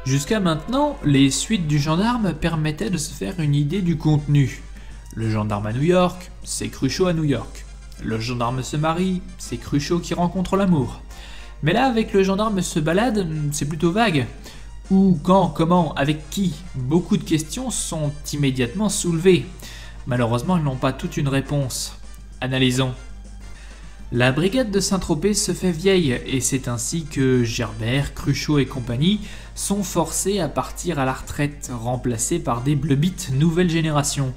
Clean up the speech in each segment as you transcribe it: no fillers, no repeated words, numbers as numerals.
Jusqu'à maintenant, les suites du gendarme permettaient de se faire une idée du contenu. Le gendarme à New York, c'est Cruchot à New York. Le gendarme se marie, c'est Cruchot qui rencontre l'amour. Mais là, avec le gendarme se balade, c'est plutôt vague. Où, quand, comment, avec qui? Beaucoup de questions sont immédiatement soulevées. Malheureusement, elles n'ont pas toute une réponse. Analysons. La brigade de Saint-Tropez se fait vieille et c'est ainsi que Gerbert, Cruchot et compagnie sont forcés à partir à la retraite, remplacés par des bleubites nouvelle génération.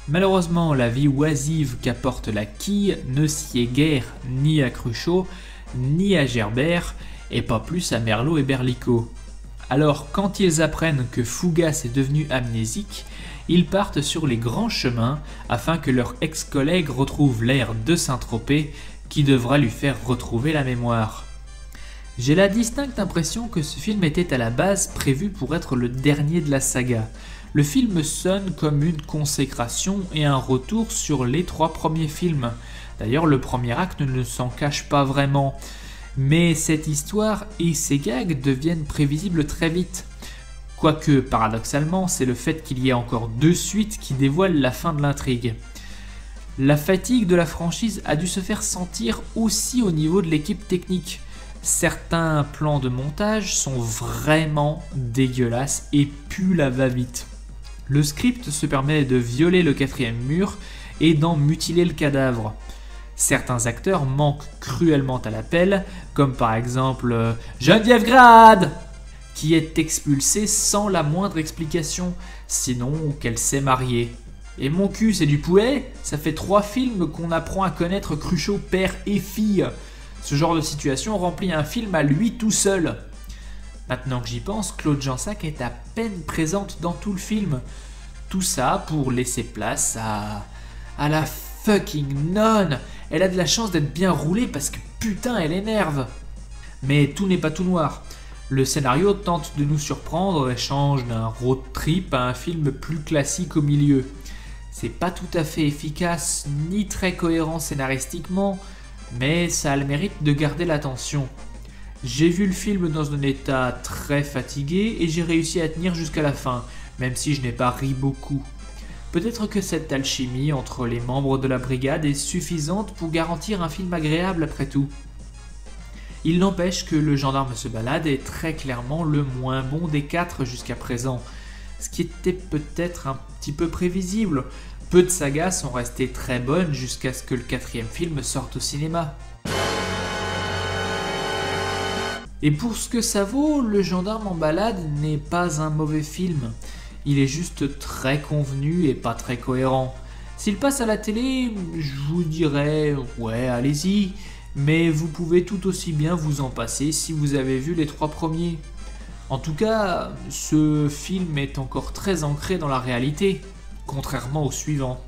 Malheureusement, la vie oisive qu'apporte la quille ne sied guère ni à Cruchot, ni à Gerbert, et pas plus à Merlot et Berlicot. Alors, quand ils apprennent que Fougas est devenu amnésique, ils partent sur les grands chemins afin que leur ex-collègue retrouve l'air de Saint-Tropez qui devra lui faire retrouver la mémoire. J'ai la distincte impression que ce film était à la base prévu pour être le dernier de la saga. Le film sonne comme une consécration et un retour sur les 3 premiers films. D'ailleurs, le premier acte ne s'en cache pas vraiment. Mais cette histoire et ses gags deviennent prévisibles très vite. Quoique, paradoxalement, c'est le fait qu'il y ait encore 2 suites qui dévoilent la fin de l'intrigue. La fatigue de la franchise a dû se faire sentir aussi au niveau de l'équipe technique. Certains plans de montage sont vraiment dégueulasses et puent la va-vite. Le script se permet de violer le 4e mur et d'en mutiler le cadavre. Certains acteurs manquent cruellement à l'appel, comme par exemple Geneviève Grade, qui est expulsée sans la moindre explication, sinon qu'elle s'est mariée. Et mon cul, c'est du pouet? Ça fait 3 films qu'on apprend à connaître Cruchot père et fille. Ce genre de situation remplit un film à lui tout seul. Maintenant que j'y pense, Claude Jansac est à peine présente dans tout le film. Tout ça pour laisser place à la fucking nonne. Elle a de la chance d'être bien roulée parce que putain elle énerve. Mais tout n'est pas tout noir. Le scénario tente de nous surprendre et change d'un road trip à un film plus classique au milieu. C'est pas tout à fait efficace ni très cohérent scénaristiquement, mais ça a le mérite de garder l'attention. J'ai vu le film dans un état très fatigué et j'ai réussi à tenir jusqu'à la fin, même si je n'ai pas ri beaucoup. Peut-être que cette alchimie entre les membres de la brigade est suffisante pour garantir un film agréable après tout. Il n'empêche que Le gendarme se balade est très clairement le moins bon des 4 jusqu'à présent, ce qui était peut-être un petit peu prévisible. Peu de sagas sont restées très bonnes jusqu'à ce que le 4e film sorte au cinéma. Et pour ce que ça vaut, Le gendarme en balade n'est pas un mauvais film. Il est juste très convenu et pas très cohérent. S'il passe à la télé, je vous dirais ouais allez-y, mais vous pouvez tout aussi bien vous en passer si vous avez vu les 3 premiers. En tout cas, ce film est encore très ancré dans la réalité, contrairement au suivant.